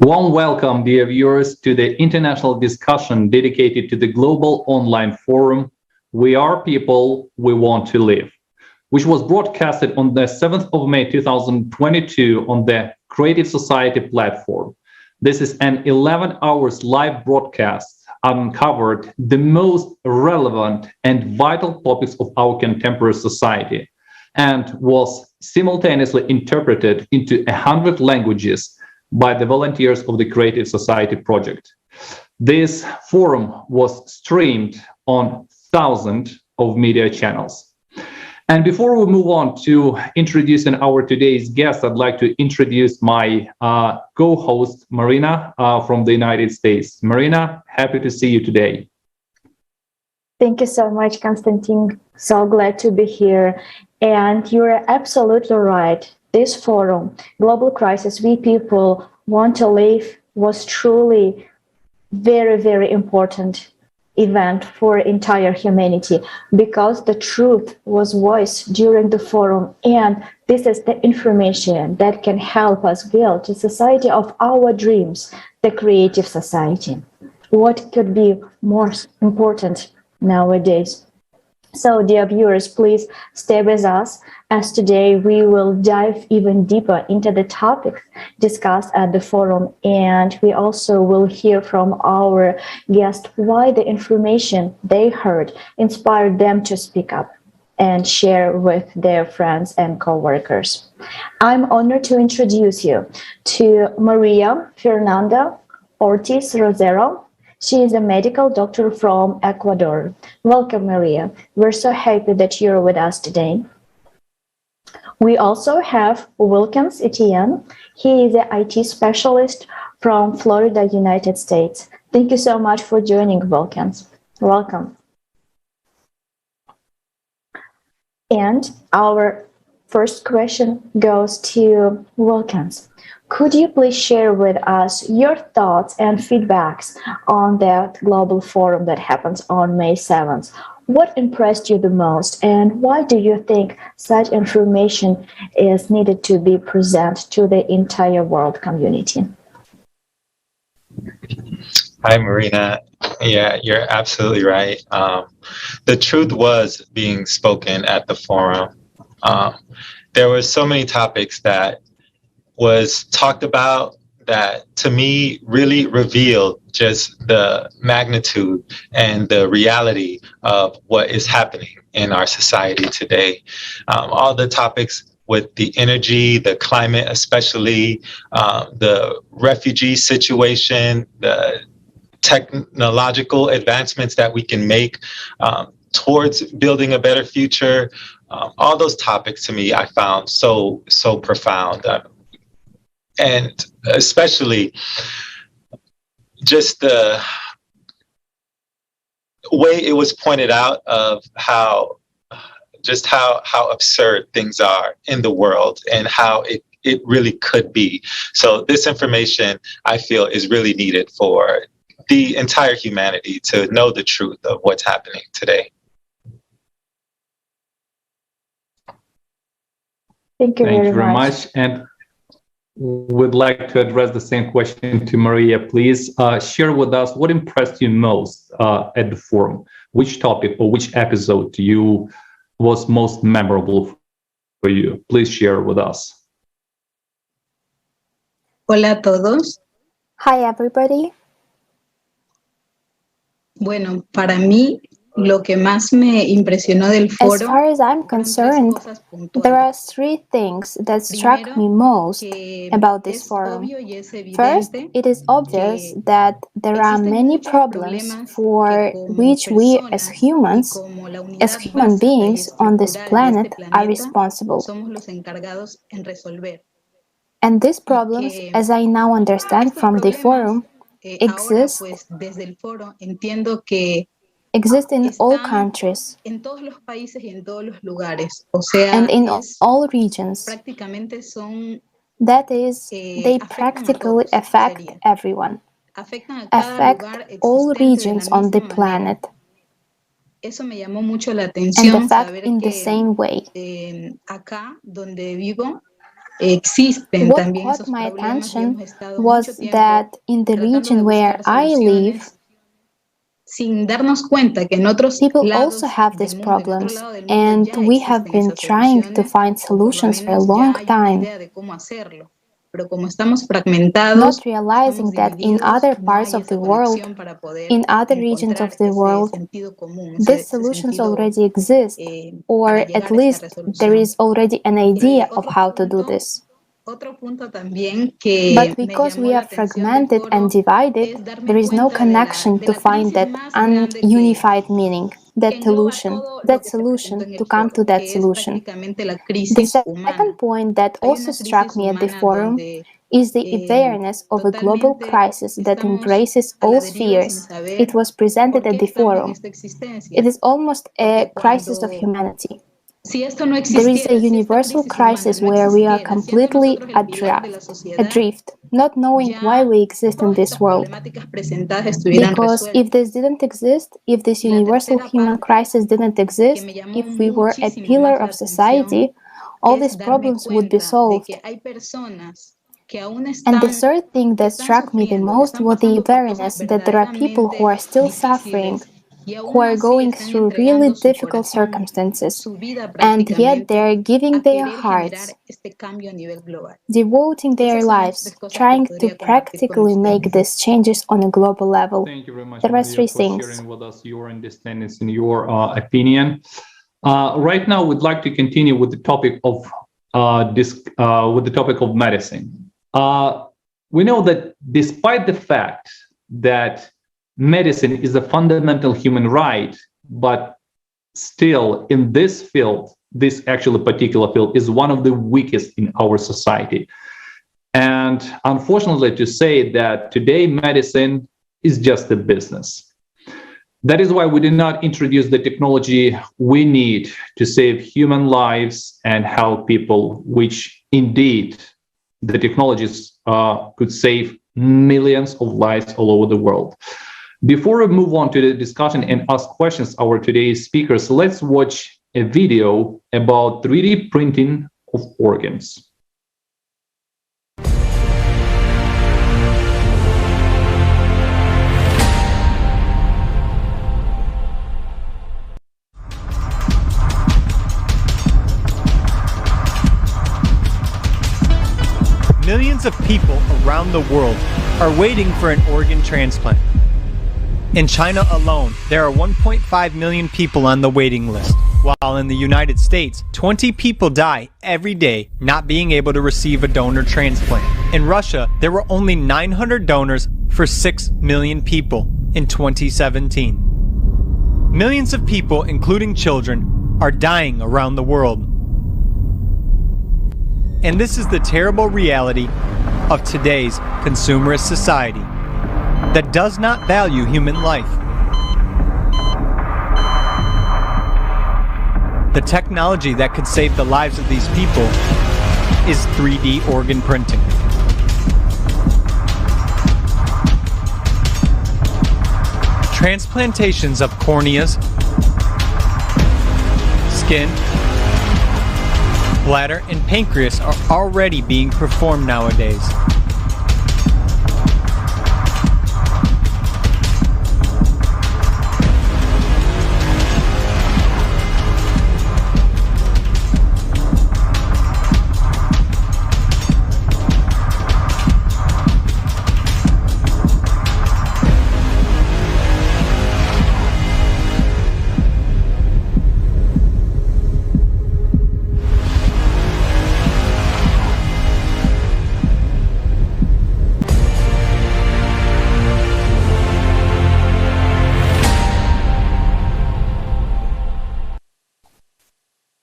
Warm welcome, dear viewers, to the international discussion dedicated to the global online forum, We Are People, We Want to Live, which was broadcasted on the 7th of May 2022 on the Creative Society platform. This is an 11 hours live broadcast uncovered the most relevant and vital topics of our contemporary society and was simultaneously interpreted into 100 languages by the volunteers of the Creative Society project. This forum was streamed on thousands of media channels. And before we move on to introducing our today's guest, I'd like to introduce my co-host, Marina, from the United States. Marina, happy to see you today. Thank you so much, Konstantin. So glad to be here. And you're absolutely right. This forum, Global Crisis, We People Want to Live, was truly very, very important event for entire humanity because the truth was voiced during the forum, and this is the information that can help us build a society of our dreams, the creative society. What could be more important nowadays? So, dear viewers, please stay with us as today we will dive even deeper into the topics discussed at the forum, and we also will hear from our guest why the information they heard inspired them to speak up and share with their friends and co-workers. I'm honored to introduce you to Maria Fernanda Ortiz Rosero. She is a medical doctor from Ecuador. Welcome, Maria. We're so happy that you're with us today. We also have Wilkens Etienne. He is an IT specialist from Florida, United States. Thank you so much for joining, Wilkens. Welcome. And our first question goes to Wilkens. Could you please share with us your thoughts and feedbacks on that global forum that happens on May 7th? What impressed you the most, and why do you think such information is needed to be presented to the entire world community? Hi, Marina. Yeah, you're absolutely right. The truth was being spoken at the forum. There were so many topics that was talked about that to me really revealed just the magnitude and the reality of what is happening in our society today. All the topics with the energy, the climate, especially the refugee situation, the technological advancements that we can make towards building a better future. All those topics to me I found so profound. And especially just the way it was pointed out of how absurd things are in the world and how it really could be. So this information, I feel, is really needed for the entire humanity to know the truth of what's happening today. Thank you very much. And would like to address the same question to Maria. Please share with us what impressed you most at the forum. Which topic or which episode to you was most memorable for you? Please share with us. Hola a todos. Hi, everybody. Bueno, para mí, lo que más me impresionó del foro, as far as I'm concerned, there are three things that struck me most about this forum. First, it is obvious that there are many problems for which we as human beings on this planet are responsible. And these problems, as I now understand from the forum, exist in all countries and in all regions. That is, they practically affect everyone, affect all regions on the planet, and affect in the same way. existen What también caught esos my problemas y hemos attention estado mucho was tiempo that in the tratando de region where buscar I live, soluciones sin darnos cuenta que en otros people also lados have del these mundo, en otro problems, lado del mundo and ya we have existen been esas trying to soluciones find o por lo solutions for a menos long ya hay una time, idea de cómo hacerlo. Pero como estamos fragmentados, not estamos realizing that in divididos, other no parts hay of the esa world, conexión para poder in other regions of encontrar the ese world, sentido común, these ese solutions sentido already exist, para or at llegar a esa least there resolución. is already an Y idea of how to do this. otro punto también But que me because we llamó la are atención del fragmented and foro divided, es darme there is no cuenta connection de to la find crisis that más grande unified meaning, que that engloba solution, todo lo que se presentó en to el come to foro, that que es solution. prácticamente la The crisis second humana. point that Hay also una struck crisis me at the humana forum donde is the awareness of a global totalmente crisis that estamos embraces a all la deriva sin spheres. It saber was presented por at qué the estamos en forum. esta existencia. It is almost a Porque crisis of cuando humanity. si esto no There is a existiera, si esta universal crisis humana crisis no where we are existiera, siendo completely nosotros el pilar de la sociedad, adrift, not knowing why ya we exist in todas this estas world. problemáticas presentadas estuvieran Because if this resueltas. didn't exist, if this Y la universal tercera human parte crisis didn't que exist, me llamó if we were a muchísimo pillar más la of atención society, all es these darme problems would be cuenta de solved. que hay personas que aún And the están, third thing que that están struck me the sufriendo, que most están was the pasando por cosas awareness that there are people who verdaderamente are still suffering, difíciles y who aún are así going están through really entregando su difficult corazón, circumstances, su vida and yet prácticamente they're giving a their querer hearts, generar este cambio a nivel global. devoting their Esas son las tres lives, cosas que trying to podría compartir con practically make ustedes. these changes on a global level. Thank you very much, There are Maria, three for things. sharing with us your understanding and your opinion. Right now, we'd like to continue with the topic of medicine. We know that despite the fact that medicine is a fundamental human right, but still in this field, this actually particular field is one of the weakest in our society. And unfortunately, to say that today medicine is just a business. That is why we did not introduce the technology we need to save human lives and help people, which indeed the technologies could save millions of lives all over the world. Before we move on to the discussion and ask questions our today's speakers, let's watch a video about 3D printing of organs. Millions of people around the world are waiting for an organ transplant. In China alone, there are 1.5 million people on the waiting list, while in the United States, 20 people die every day not being able to receive a donor transplant. In Russia, there were only 900 donors for 6 million people in 2017. Millions of people, including children, are dying around the world. And this is the terrible reality of today's consumerist society that does not value human life. The technology that could save the lives of these people is 3D organ printing. Transplantations of corneas, skin, bladder, and pancreas are already being performed nowadays.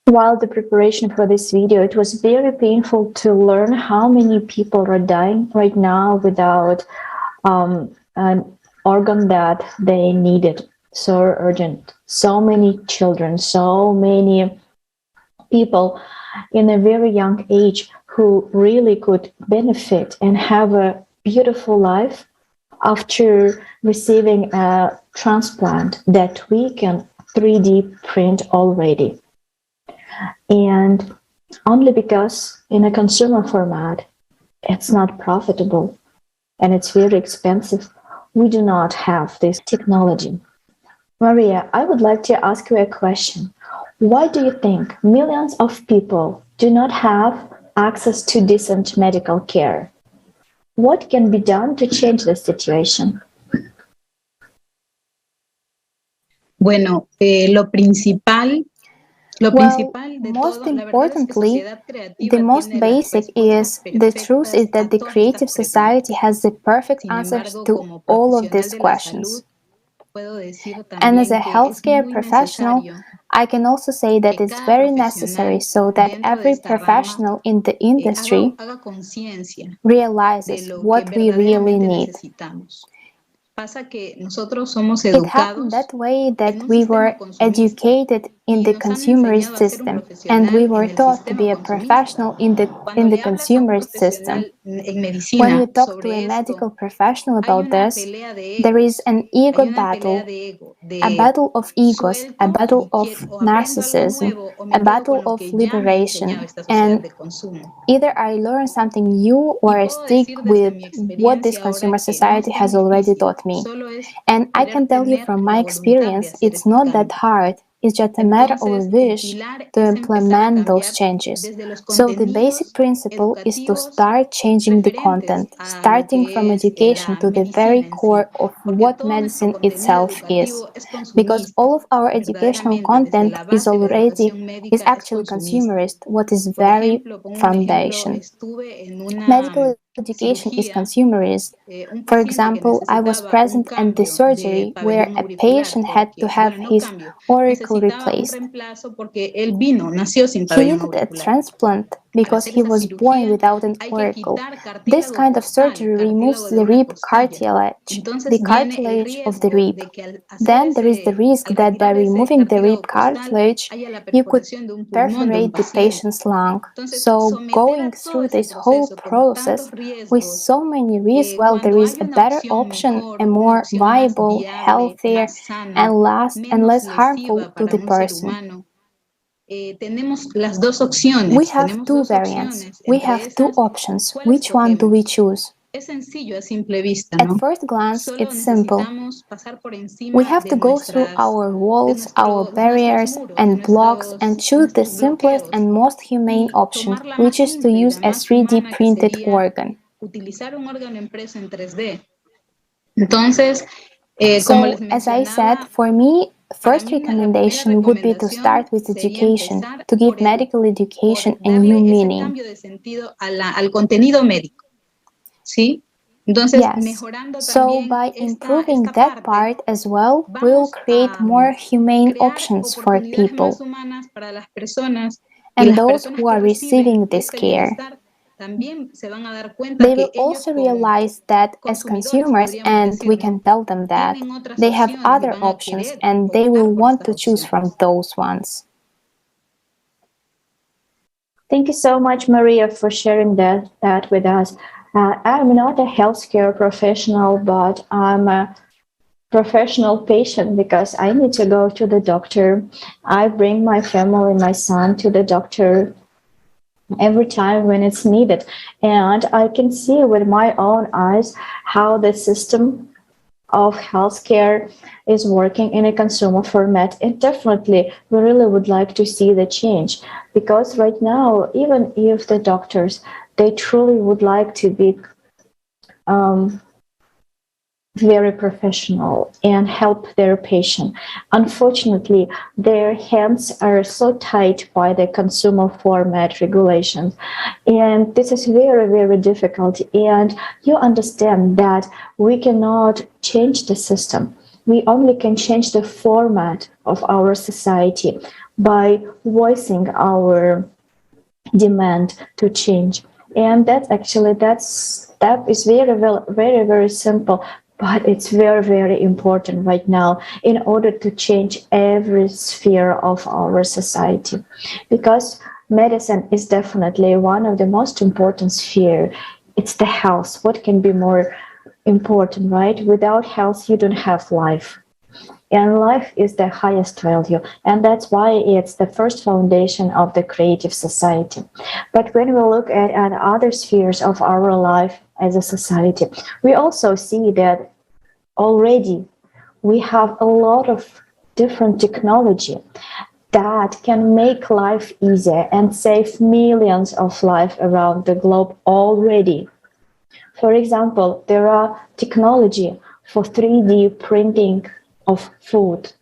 While the preparation for this video, it was very painful to learn how many people are dying right now without an organ that they needed so urgent. So many children, so many people in a very young age who really could benefit and have a beautiful life after receiving a transplant that we can 3D print already. And only because in a consumer format, it's not profitable and it's very expensive. We do not have this technology. Maria, I would like to ask you a question. Why do you think millions of people do not have access to decent medical care? What can be done to change the situation? Bueno, lo principal Well, most importantly, the most basic is the truth is that the creative society has the perfect answers to all of these questions. And as a healthcare professional, I can also say that it's very necessary so that every professional in the industry realizes what we really need. It happened that way that we were educated in the consumerist system, and we were taught to be a professional in the consumerist system. When you talk to a medical professional about this, there is an ego battle, a battle of egos, a battle of narcissism, a battle of liberation, and either I learn something new or I stick with what this consumer society has already taught me. And I can tell you from my experience, it's not that hard. It's just a matter of a wish to implement those changes. So the basic principle is to start changing the content, starting from education to the very core of what medicine itself is. Because all of our educational content is actually consumerist, what is very foundation. Medical education is consumerist. For example, I was present at the surgery where a patient had to have his auricle replaced. He needed a transplant because he was born without an auricle. This kind of surgery removes the rib cartilage, the cartilage of the rib. Then there is the risk that by removing the rib cartilage, you could perforate the patient's lung. So going through this whole process with so many risks, well, there is a better option, a more viable, healthier, and less harmful to the person. We have two variants. We have two options. Which one do we choose? At first glance, it's simple. We have to go through our walls, our barriers and blocks and choose the simplest and most humane option, which is to use a 3D printed organ. So, as I said, for me, first recommendation would be to start with education, to give medical education a new meaning. Yes, so by improving that part as well, we'll create more humane options for people and those who are receiving this care. They will also realize that as consumers, and we can tell them that, they have other options and they will want to choose from those ones. Thank you so much, Maria, for sharing that with us. I'm not a healthcare professional, but I'm a professional patient because I need to go to the doctor. I bring my family, my son to the doctor every time when it's needed. And I can see with my own eyes how the system of healthcare is working in a consumer format. And definitely, we really would like to see the change because right now, even if the doctors, they truly would like to be very professional and help their patient. Unfortunately, their hands are so tied by the consumer format regulations. And this is very, very difficult. And you understand that we cannot change the system. We only can change the format of our society by voicing our demand to change. And that is very, very simple, but it's very, very important right now in order to change every sphere of our society. Because medicine is definitely one of the most important sphere. It's the health. What can be more important, right? Without health, you don't have life. And life is the highest value, and that's why it's the first foundation of the creative society. But when we look at other spheres of our life as a society, we also see that already we have a lot of different technology that can make life easier and save millions of lives around the globe already. For example, there are technology for 3D printing of food.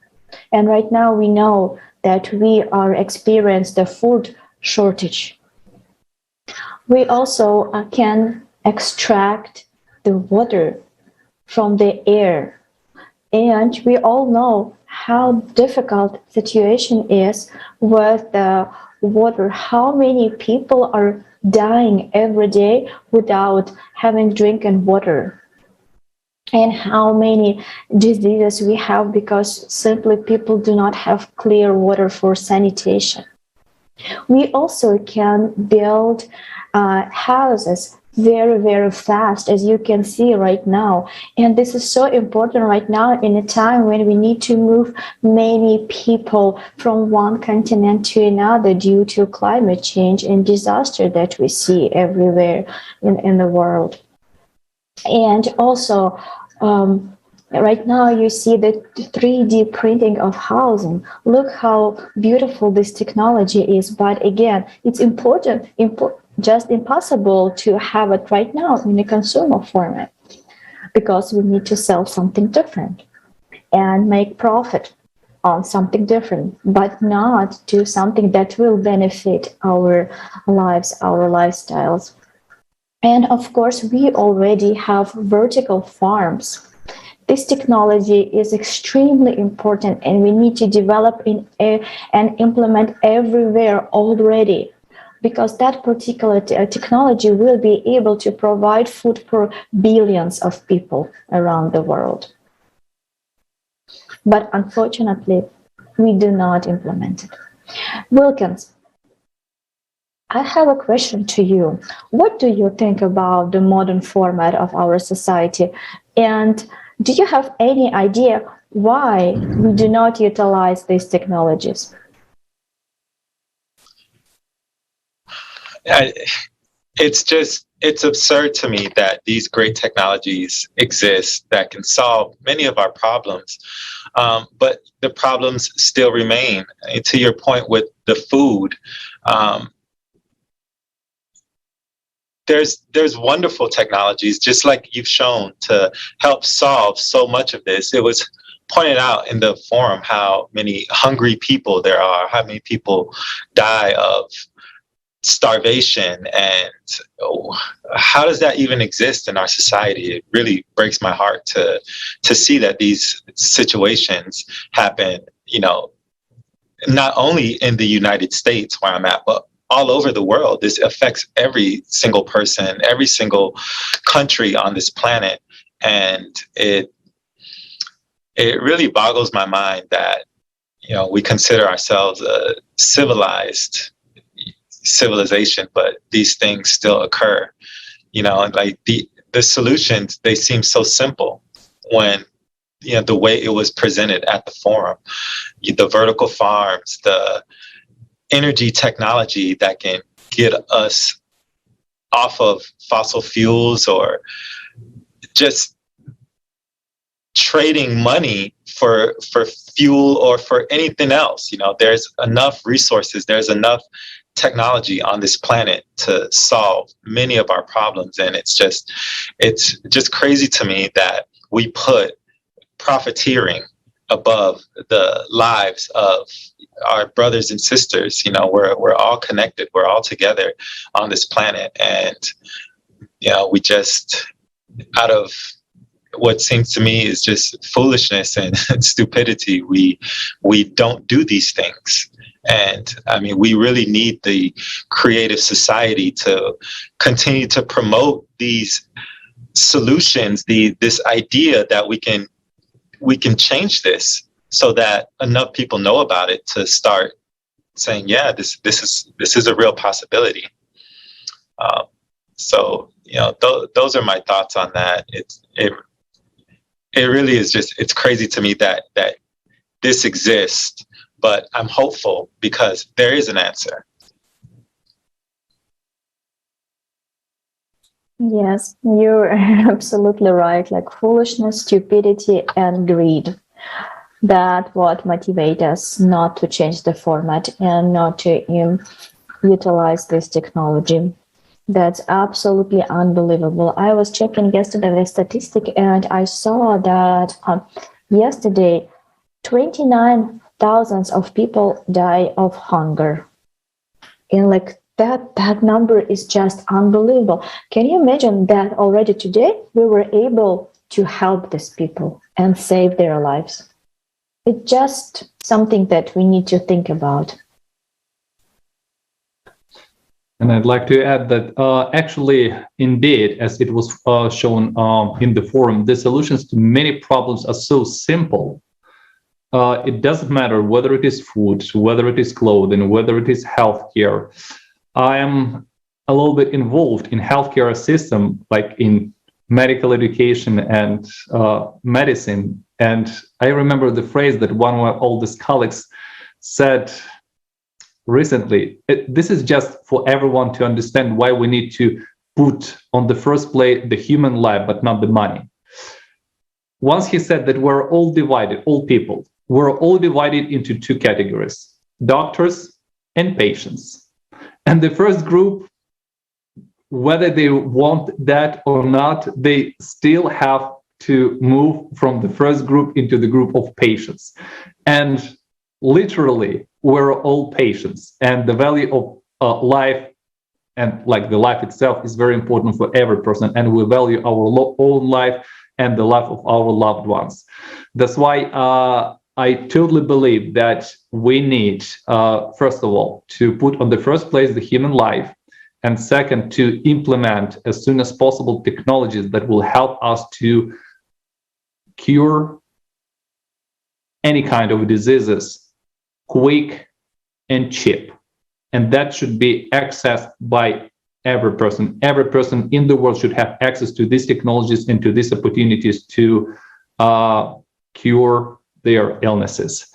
And right now we know that we are experiencing the food shortage. We also can extract the water from the air. And we all know how difficult situation is with the water, how many people are dying every day without having drinking water, and how many diseases we have because simply people do not have clear water for sanitation. We also can build houses very, very fast, as you can see right now. And this is so important right now in a time when we need to move many people from one continent to another due to climate change and disaster that we see everywhere in the world. And also, right now you see the 3D printing of housing. Look how beautiful this technology is. But again, it's just impossible to have it right now in a consumer format because we need to sell something different and make profit on something different, but not do something that will benefit our lives, our lifestyles. And of course, we already have vertical farms. This technology is extremely important and we need to develop and implement everywhere already, because that particular technology will be able to provide food for billions of people around the world. But unfortunately, we do not implement it. Wilkens, I have a question to you. What do you think about the modern format of our society? And do you have any idea why we do not utilize these technologies? It's absurd to me that these great technologies exist that can solve many of our problems, but the problems still remain. And to your point with the food, there's wonderful technologies, just like you've shown, to help solve so much of this. It was pointed out in the forum how many hungry people there are, how many people die of starvation, and how does that even exist in our society? It really breaks my heart to see that these situations happen, not only in the United States where I'm at, but all over the world. This affects every single person, every single country on this planet. And it really boggles my mind that, we consider ourselves a civilization, but these things still occur, and like the solutions, they seem so simple when, the way it was presented at the forum, the vertical farms, the energy technology that can get us off of fossil fuels, or just trading money for fuel or for anything else. There's enough resources, there's enough technology on this planet to solve many of our problems. And it's just crazy to me that we put profiteering above the lives of our brothers and sisters. We're all connected, we're all together on this planet, and we just, out of what seems to me is just foolishness and stupidity, we don't do these things. And I mean, we really need the creative society to continue to promote these solutions, this idea that we can change this, so that enough people know about it to start saying, yeah, this is a real possibility. So those are my thoughts on that. it really is just, it's crazy to me that this exists, but I'm hopeful because there is an answer. Yes, you're absolutely right. Like foolishness, stupidity, and greed. That's what motivates us not to change the format and not to utilize this technology. That's absolutely unbelievable. I was checking yesterday the statistic and I saw that yesterday 29,000 of people die of hunger. And like that number is just unbelievable. Can you imagine that already today we were able to help these people and save their lives? It's just something that we need to think about. And I'd like to add that actually, indeed, as it was shown in the forum, the solutions to many problems are so simple. It doesn't matter whether it is food, whether it is clothing, whether it is healthcare. I am a little bit involved in healthcare system, like in medical education and medicine. And I remember the phrase that one of my oldest colleagues said recently. This is just for everyone to understand why we need to put on the first place the human life, but not the money. Once he said that we're all divided, all people, we're all divided into two categories, doctors and patients. And the first group, whether they want that or not, they still have to move from the first group into the group of patients. And literally, we're all patients. And the value of life and like the life itself is very important for every person. And we value our own life and the life of our loved ones. That's why I totally believe that we need, first of all, to put on the first place the human life, and second, to implement as soon as possible technologies that will help us to cure any kind of diseases quick and cheap. And that should be accessed by every person. Every person in the world should have access to these technologies and to these opportunities to cure their illnesses.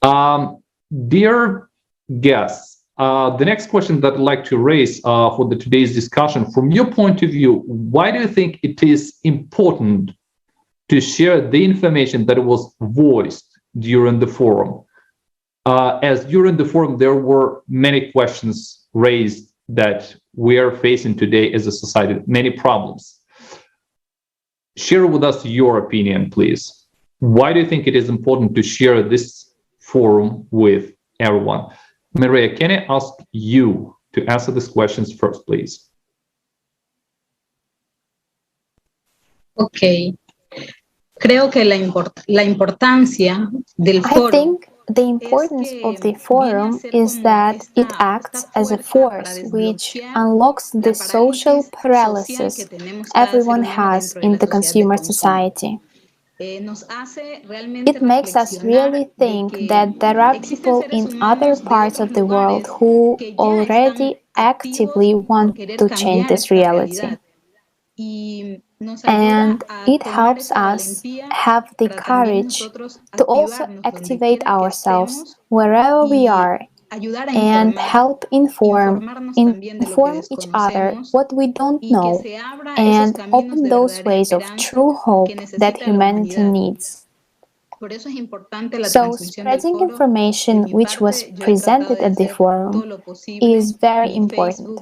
Dear guests, the next question that I'd like to raise for today's discussion, from your point of view, why do you think it is important to share the information that was voiced during the forum? As during the forum, there were many questions raised that we are facing today as a society, many problems. Share with us your opinion, please. Why do you think it is important to share this forum with everyone? Maria, can I ask you to answer these questions first, please? Okay. Creo que la importancia del foro. I think the importance of the forum is that it acts as a force which unlocks the social paralysis everyone has in the consumer society. It makes us really think that there are people in other parts of the world who already actively want to change this reality. And it helps us have the courage to also activate ourselves wherever we are and help inform each other what we don't know and open those ways of true hope that humanity needs. So spreading information which was presented at the forum is very important.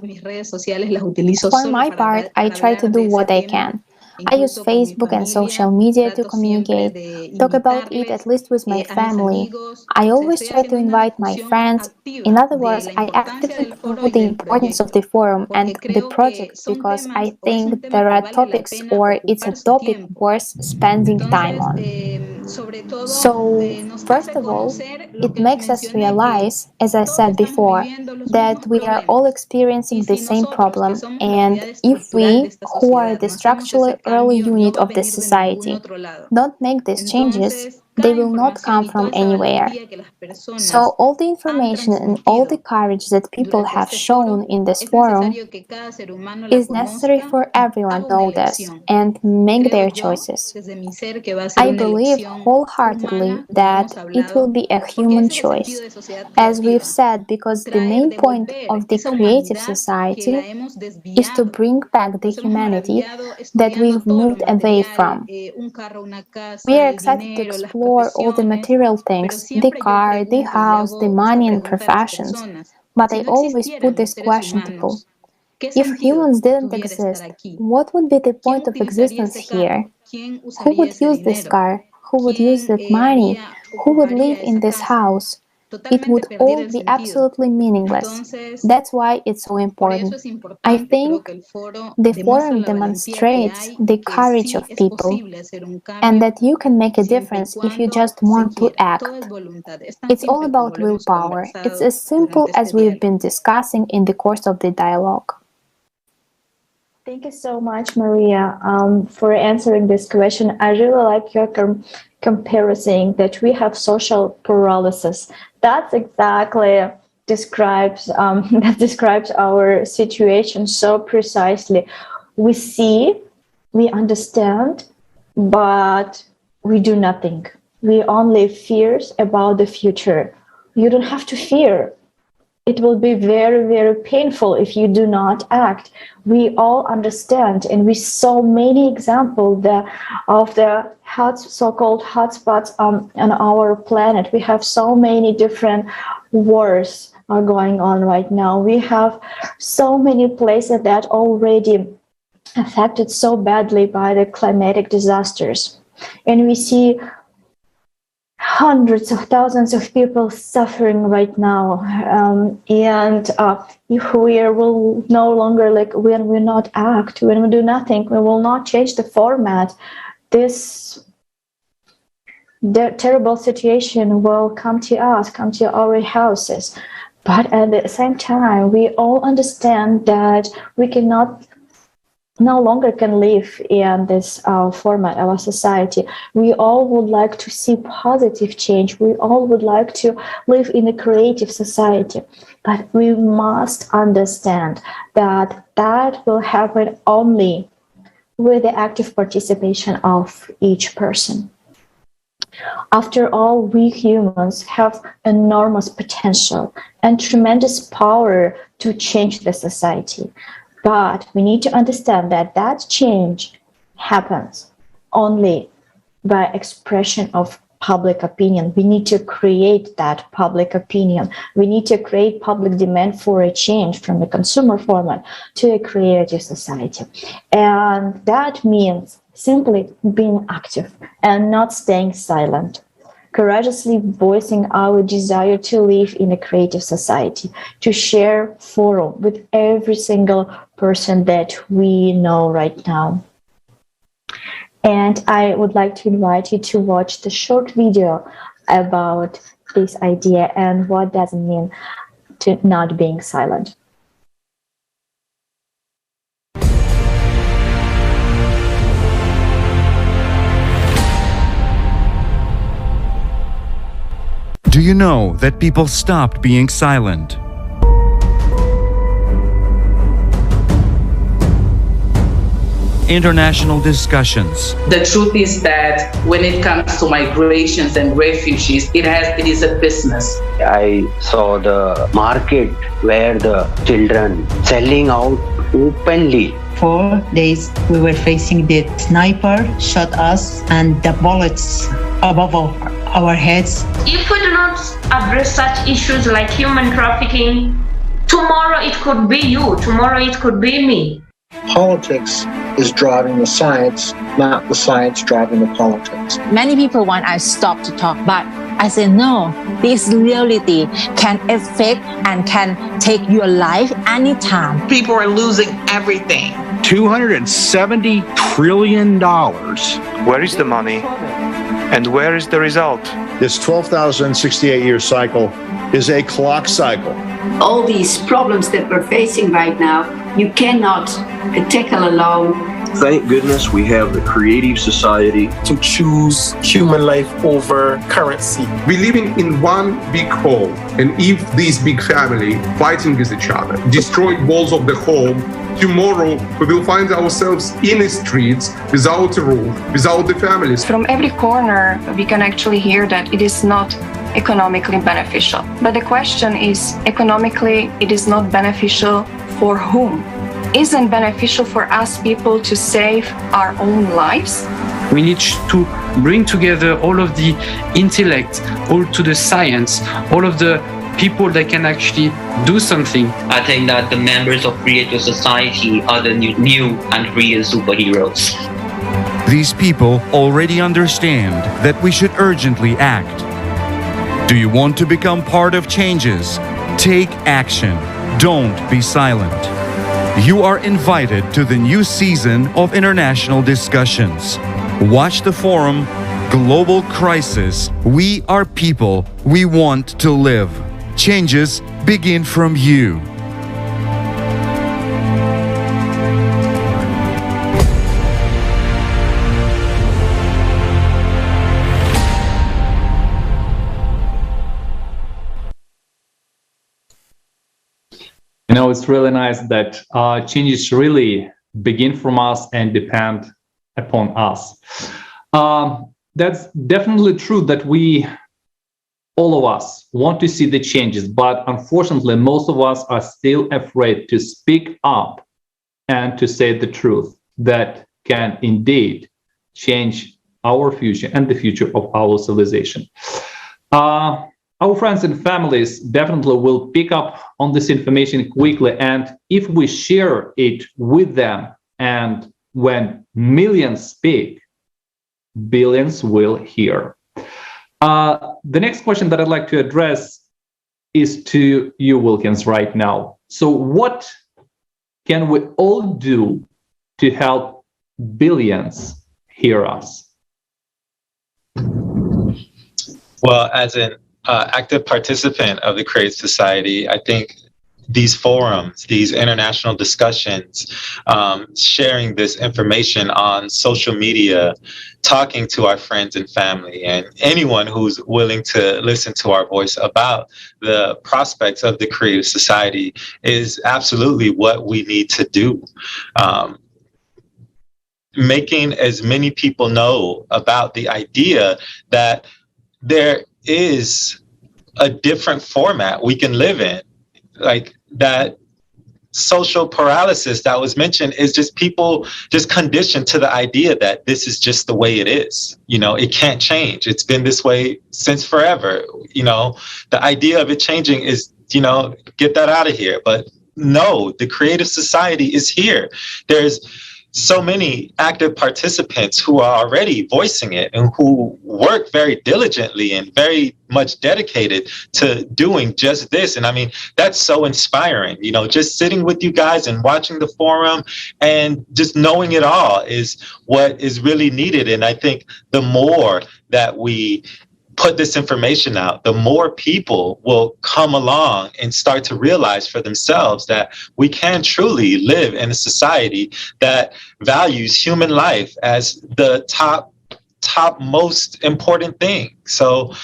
For my part, I try to do what I can. I use Facebook and social media to communicate, talk about it at least with my family. I always try to invite my friends. In other words, I actively promote the importance of the forum and the project because I think there are topics or it's a topic worth spending time on. So, first of all, it makes us realize, as I said before, that we are all experiencing the same problem, and if we, who are the structural early unit of the society, don't make these changes, They will not come from anywhere. So all the information and all the courage that people have shown in this forum is necessary for everyone to know this and make their choices. I believe wholeheartedly that it will be a human choice, as we've said, because the main point of the creative society is to bring back the humanity that we've moved away from. We are excited to explore all the material things, the car, the house, the money and professions, but I always put this question to people. If humans didn't exist, what would be the point of existence here? Who would use this car? Who would use that money? Who would live in this house? It would all be absolutely meaningless. That's why it's so important. I think the forum demonstrates the courage of people and that you can make a difference if you just want to act. It's all about willpower. It's as simple as we've been discussing in the course of the dialogue. Thank you so much, Maria, for answering this question. I really like your comparison that we have social paralysis. That's exactly describes our situation so precisely. We see, we understand, but we do nothing. We only fears about the future. You don't have to fear. It will be very, very painful if you do not act. We all understand, and we saw many examples of the so-called hotspots on our planet. We have so many different wars are going on right now. We have so many places that already affected so badly by the climatic disasters. And we see hundreds of thousands of people suffering right now. If we will no longer, when we not act, when we do nothing, we will not change the format, the terrible situation will come to us, come to our houses. But at the same time, we all understand that we no longer can live in this format of our society. We all would like to see positive change. We all would like to live in a creative society. But we must understand that that will happen only with the active participation of each person. After all, we humans have enormous potential and tremendous power to change the society. But we need to understand that that change happens only by expression of public opinion. We need to create that public opinion. We need to create public demand for a change from a consumer format to a creative society. And that means simply being active and not staying silent. Courageously voicing our desire to live in a creative society, to share forum with every single person that we know right now. And I would like to invite you to watch the short video about this idea and what does it mean to not being silent. Do you know that people stopped being silent? International discussions. The truth is that when it comes to migrations and refugees, it is a business. I saw the market where the children selling out openly. 4 days we were facing the sniper shot us and the bullets above our heads. If we do not address such issues like human trafficking, tomorrow it could be you, tomorrow it could be me. Politics is driving the science, not the science driving the politics. Many people want us to stop to talk, but I say no. This reality can affect and can take your life anytime. People are losing everything. $270 trillion. Where is the money? And where is the result? This 12,068-year cycle is a clock cycle. All these problems that we're facing right now, you cannot tackle alone. Thank goodness we have the creative society to choose human life over currency. We're living in one big home, and if this big family fighting with each other, destroy walls of the home, tomorrow we will find ourselves in the streets without a roof, without the families. From every corner, we can actually hear that it is not economically beneficial. But the question is, economically, it is not beneficial for whom? Isn't beneficial for us people to save our own lives? We need to bring together all of the intellect, all to the science, all of the people that can actually do something. I think that the members of Creative Society are the new and real superheroes. These people already understand that we should urgently act. Do you want to become part of changes? Take action. Don't be silent. You are invited to the new season of international discussions. Watch the forum, Global Crisis. We are people. We want to live. Changes begin from you. You know, it's really nice that changes really begin from us and depend upon us. That's definitely true that all of us want to see the changes, but unfortunately, most of us are still afraid to speak up and to say the truth that can indeed change our future and the future of our civilization. Our friends and families definitely will pick up on this information quickly, and if we share it with them, and when millions speak, billions will hear. The next question that I'd like to address is to you, Wilkens, right now. So what can we all do to help billions hear us? Well, as an active participant of the Creative Society, I think these forums, these international discussions, sharing this information on social media, talking to our friends and family, and anyone who's willing to listen to our voice about the prospects of the Creative Society is absolutely what we need to do. Making as many people know about the idea that there is a different format we can live in. Like that social paralysis that was mentioned is just people just conditioned to the idea that this is just the way it is. You know, it can't change. It's been this way since forever. You know, the idea of it changing is, you know, get that out of here. But no, the Creative Society is here. There's so many active participants who are already voicing it and who work very diligently and very much dedicated to doing just this. And I mean, that's so inspiring, you know, just sitting with you guys and watching the forum and just knowing it all is what is really needed. And I think the more that we put this information out, the more people will come along and start to realize for themselves that we can truly live in a society that values human life as the top most important thing. So,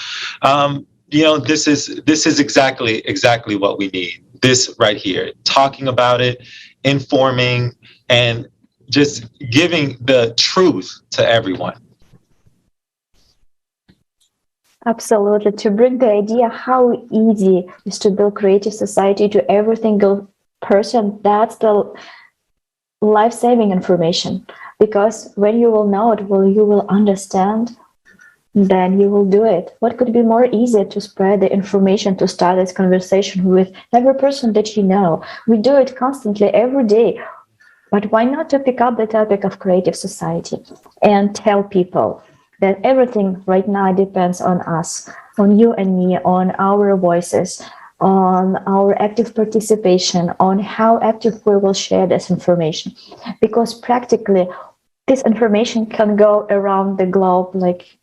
you know, this is exactly what we need. This right here, talking about it, informing, and just giving the truth to everyone. Absolutely. To bring the idea how easy is to build creative society to every single person, that's the life-saving information. Because when you will know it, you will understand, then you will do it. What could be more easy to spread the information, to start this conversation with every person that you know? We do it constantly every day. But why not to pick up the topic of creative society and tell people that everything right now depends on us, on you and me, on our voices, on our active participation, on how active we will share this information. Because practically, this information can go around the globe like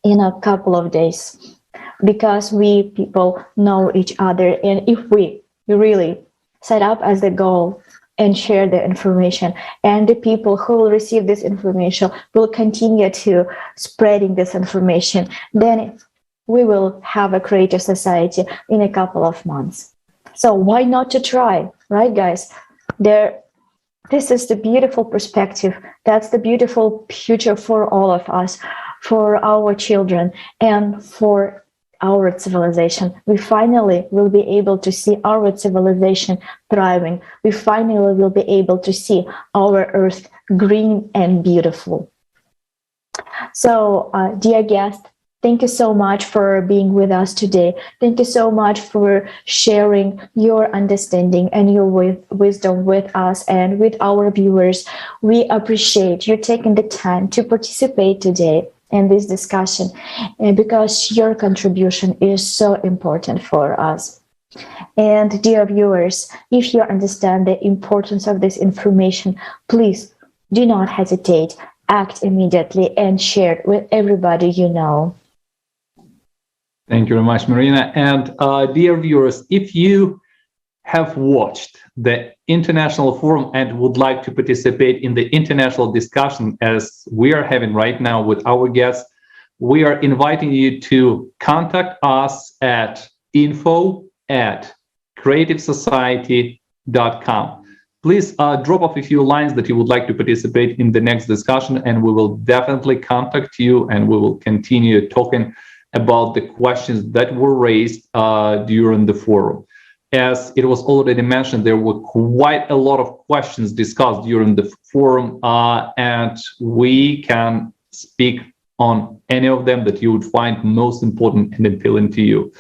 in a couple of days. Because we people know each other, and if we really set up as the goal and share the information. And the people who will receive this information will continue to spreading this information. Then we will have a creative society in a couple of months. So why not to try, right, guys? This is the beautiful perspective. That's the beautiful future for all of us, for our children, and for our civilization. We finally will be able to see our civilization thriving. We finally will be able to see our earth green and beautiful. So, dear guest, thank you so much for being with us today. Thank you so much for sharing your understanding and your wisdom with us and with our viewers. We appreciate you taking the time to participate today in this discussion, because your contribution is so important for us. And dear viewers, if you understand the importance of this information, please do not hesitate. Act immediately and share it with everybody you know. Thank you very much, Marina. And dear viewers, if you have watched the international forum and would like to participate in the international discussion as we are having right now with our guests, we are inviting you to contact us at info@creativesociety.com. Please drop off a few lines that you would like to participate in the next discussion, and we will definitely contact you and we will continue talking about the questions that were raised during the forum. As it was already mentioned, there were quite a lot of questions discussed during the forum, and we can speak on any of them that you would find most important and appealing to you.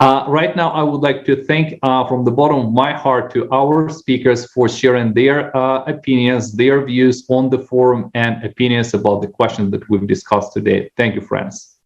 Right now, I would like to thank from the bottom of my heart to our speakers for sharing their opinions, their views on the forum, and opinions about the questions that we've discussed today. Thank you, friends.